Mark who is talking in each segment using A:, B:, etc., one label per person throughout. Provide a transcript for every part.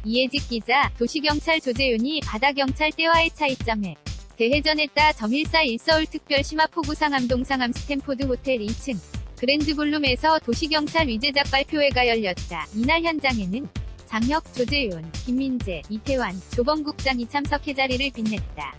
A: 이해직 기자, 도시경찰 조재윤이 바다경찰 때와의 차이점에 대해 전했다. 141 서울특별심화포구상암동 상암 스탠포드 호텔 2층 그랜드볼룸에서 도시경찰 위제작 발표회가 열렸다. 이날 현장에는 장혁, 조재윤, 김민재, 이태환, 조범국장이 참석해 자리를 빛냈다.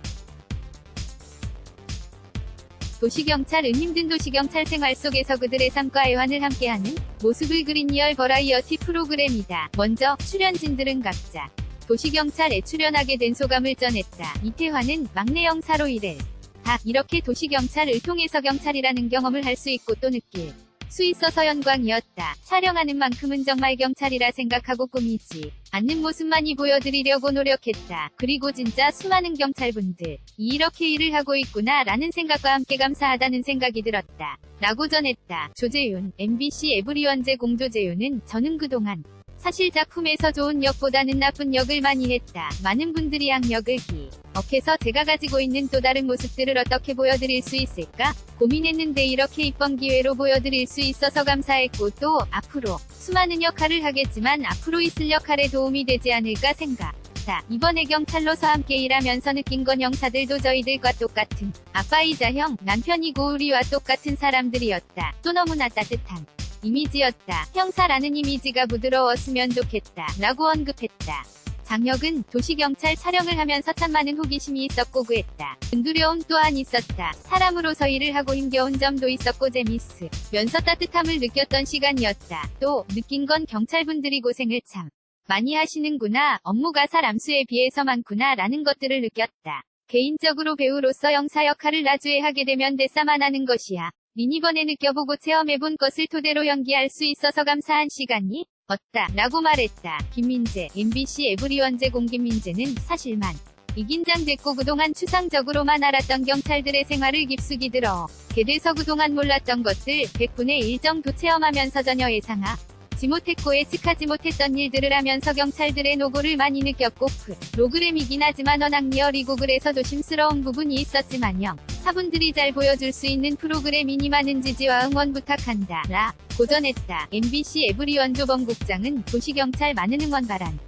A: 도시경찰은 힘든 도시경찰 생활 속에서 그들의 삶과 애환을 함께하는 모습을 그린 리얼 버라이어티 프로그램이다. 먼저 출연진들은 각자 도시경찰에 출연하게 된 소감을 전했다. 이태환은 막내 형사로 일해 다 이렇게 도시경찰을 통해서 경찰이라는 경험을 할 수 있고 또 느낄 수 있어서 영광이었다. 촬영하는 만큼은 정말 경찰이라 생각하고 꾸미지 않는 모습만이 보여드리려고 노력했다. 그리고 진짜 수많은 경찰분들 이렇게 일을 하고 있구나 라는 생각과 함께 감사하다는 생각이 들었다. 라고 전했다. 조재윤, MBC 에브리원제 공조재윤은 저는 그동안 사실 작품에서 좋은 역보다는 나쁜 역을 많이 했다. 많은 분들이 악역을 기억해서 제가 가지고 있는 또 다른 모습들을 어떻게 보여드릴 수 있을까 고민했는데 이렇게 이번 기회로 보여드릴 수 있어서 감사했고 또 앞으로 수많은 역할을 하겠지만 앞으로 있을 역할에 도움이 되지 않을까 생각다. 이번에 경찰로서 함께 일하면서 느낀 건 형사들도 저희들과 똑같은 아빠이자 형, 남편이고 우리와 똑같은 사람들이었다. 또 너무나 따뜻한 이미지였다. 형사라는 이미지가 부드러웠으면 좋겠다. 라고 언급했다. 장혁은 도시경찰 촬영을 하면서 참 많은 호기심이 있었고 그했다. 두려움 또한 있었다. 사람으로서 일을 하고 힘겨운 점도 있었고 재밌으면서 따뜻함을 느꼈던 시간이었다. 또 느낀 건 경찰분들이 고생을 참 많이 하시는구나. 업무가 사람 수에 비해서 많구나 라는 것들을 느꼈다. 개인적으로 배우로서 형사 역할을 나중에 하게 되면 대사만 하는 것이야. 이번에 느껴보고 체험해본 것을 토대로 연기할 수 있어서 감사한 시간이 었다. 라고 말했다. 김민재, MBC 에브리원제 김민재는 사실만 긴장됐고 그동안 추상적으로만 알았던 경찰들의 생활을 깊숙이 들어게 돼서 그동안 몰랐던 것들 100분의 1 정도 체험하면서 전혀 예상하지 못했고 예측하지 못했던 일들을 하면서 경찰들의 노고를 많이 느꼈고 프로그램이긴 하지만 워낙 리얼이고 그래서 조심스러운 부분이 있었지만 사분들이 잘 보여줄 수 있는 프로그램이니 많은 지지와 응원 부탁한다. 라고 전했다. MBC 에브리원 조범국장은 도시경찰 많은 응원 바란다.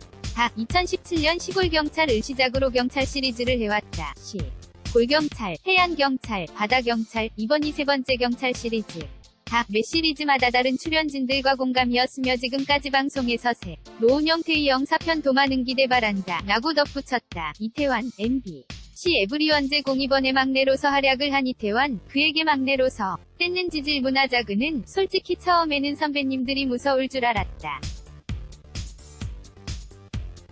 A: 2017년 시골경찰을 시작으로 경찰 시리즈를 해왔다. 시골경찰, 해안경찰, 바다경찰, 이번이 세 번째 경찰 시리즈. 매 시리즈마다 다른 출연진들과 공감이었으며 지금까지 방송에서 새로운 형태의 영사편 도 많은 기대 바란다. 라고 덧붙였다. 이태환, MBC 에브리원제 이번에 막내로서 활약을 한 이태환, 그에게 막내로서 뺏는 지질 문화자그는 솔직히 처음에는 선배님들이 무서울 줄 알았다.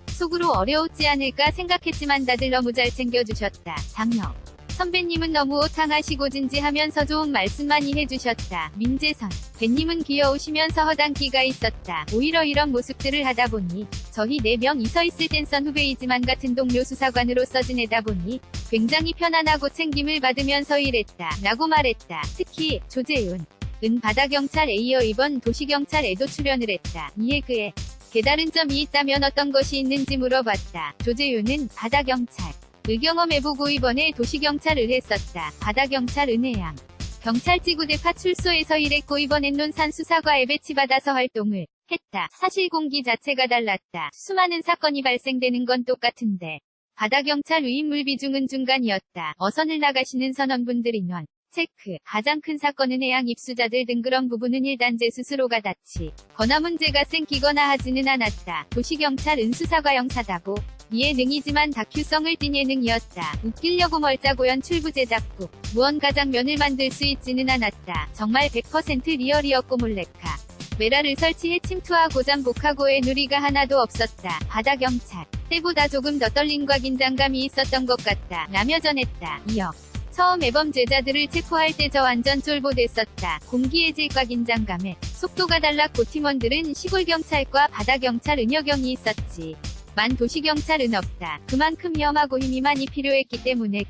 A: 속으로 어려웠지 않을까 생각했지만 다들 너무 잘 챙겨주셨다. 장혁 선배님은 너무 오탕하시고 진지하면서 좋은 말씀 많이 해주셨다. 민재선 배님은 귀여우시면서 허당기가 있었다. 오히려 이런 모습들을 하다 보니 저희 4명이 서 있을 땐 선후배이지만 같은 동료 수사관으로서 지내다 보니 굉장히 편안하고 챙김을 받으면서 일했다. 라고 말했다. 특히 조재윤 은 바다경찰에 이어 이번 도시경찰에도 출연을 했다. 이에 그의 깨달은 점이 있다면 어떤 것이 있는지 물어봤다. 조재윤은 바다경찰 경험해보고 이번에 도시경찰을 했었다. 바다경찰 은해양 경찰지구대 파출소에서 일했고 이번엔 논산수사과에 배치받아서 활동을 했다. 사실 공기 자체가 달랐다. 수많은 사건이 발생되는 건 똑같은데 바다경찰 위임물 비중은 중간이었다. 어선을 나가시는 선원분들이면 체크. 가장 큰 사건은 해양 입수자들 등 그런 부분은 일단 제 스스로가 다치거나 문제가 생기거나 하지는 않았다. 도시경찰은 수사과 형사다보 예능이지만 다큐성을 띤 예능이었다. 웃기려고 멀짜고연 출부 제작국 무언가 장면을 만들 수 있지는 않았다. 정말 100% 리얼이었고 몰래카 메라를 설치해 침투하고 잠복하고의 누리가 하나도 없었다. 바다경찰 때보다 조금 더 떨림과 긴장감이 있었던 것 같다. 라며 전했다. 이어 처음 앨범 제자들을 체포할 때 저 완전 쫄보됐었다. 공기의 질과 긴장감에 속도가 달랐고 팀원들은 시골경찰과 바다경찰 은여경이 있었지. 만 도시경찰은 없다. 그만큼 위험하고 힘이 많이 필요했기 때문에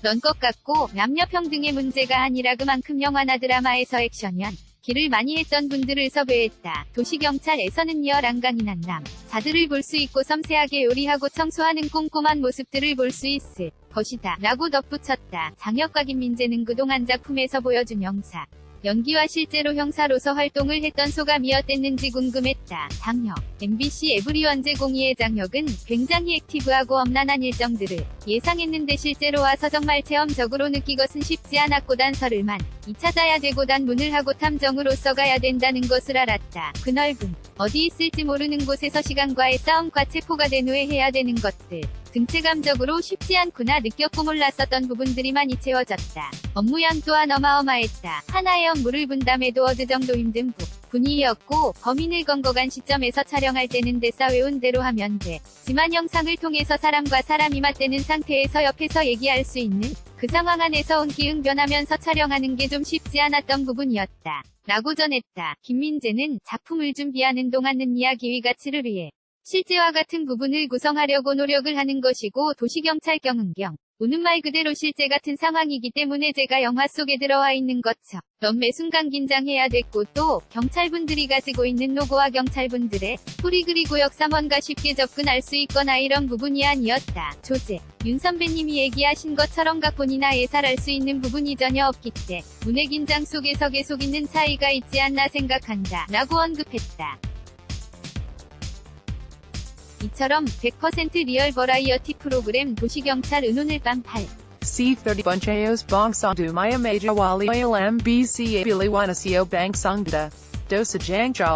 A: 그런 것 같고 남녀평등의 문제가 아니라 그만큼 영화나 드라마에서 액션연 기를 많이 했던 분들을 섭외했다. 도시경찰에서는 리얼한 강인한 남자들을 볼 수 있고 섬세하게 요리하고 청소하는 꼼꼼한 모습들을 볼 수 있을 것이다. 라고 덧붙였다. 장혁과 김민재는 그동안 작품에서 보여준 영사 연기와 실제로 형사로서 활동을 했던 소감이 어땠는지 궁금했다. 장혁. MBC 에브리원 제02의 장혁은 굉장히 액티브하고 엄란한 일정들을 예상했는데 실제로 와서 정말 체험적으로 느끼것은 쉽지 않았고 단서를만 2차 자야 되고 단문을 하고 탐정으로서 가야 된다는 것을 알았다. 그 넓은 어디 있을지 모르는 곳에서 시간과의 싸움과 체포가 된 후에 해야 되는 것들. 등체감적으로 쉽지 않구나 느꼈고 몰랐었던 부분들이 많이 채워졌다. 업무량 또한 어마어마했다. 하나의 업무를 분담해도 어느 정도 힘든 분위기였고 범인을 건거간 시점에서 촬영할 때는 대사 외운 대로 하면 돼. 지만 영상을 통해서 사람과 사람이 맞대는 상태에서 옆에서 얘기할 수 있는 그 상황 안에서 온기응 변하면서 촬영하는 게 좀 쉽지 않았던 부분이었다. 라고 전했다. 김민재는 작품을 준비하는 동안은 이야기의 가치를 위해 실제와 같은 부분을 구성하려고 노력을 하는 것이고 도시경찰 경은경. 우는 말 그대로 실제 같은 상황이기 때문에 제가 영화 속에 들어와 있는 것처럼 매 순간 긴장해야 됐고 또 경찰분들이 가지고 있는 노고와 경찰분들의 소리 그리고 역사 뭔가 쉽게 접근할 수 있거나 이런 부분이 아니었다. 조제. 윤 선배님이 얘기하신 것처럼 각본이나 예살할 수 있는 부분이 전혀 없기 때문에 긴장 속에서 계속 있는 차이가 있지 않나 생각한다. 라고 언급했다. 이처럼 100% 리얼 버라이어티 프로그램 도시경찰 은혼을 밤 8.
B: C30 Buncheos Bongsong Dumaya Major Wali MBC Abiliwanasio Bangsongda. Dosa Jangchal.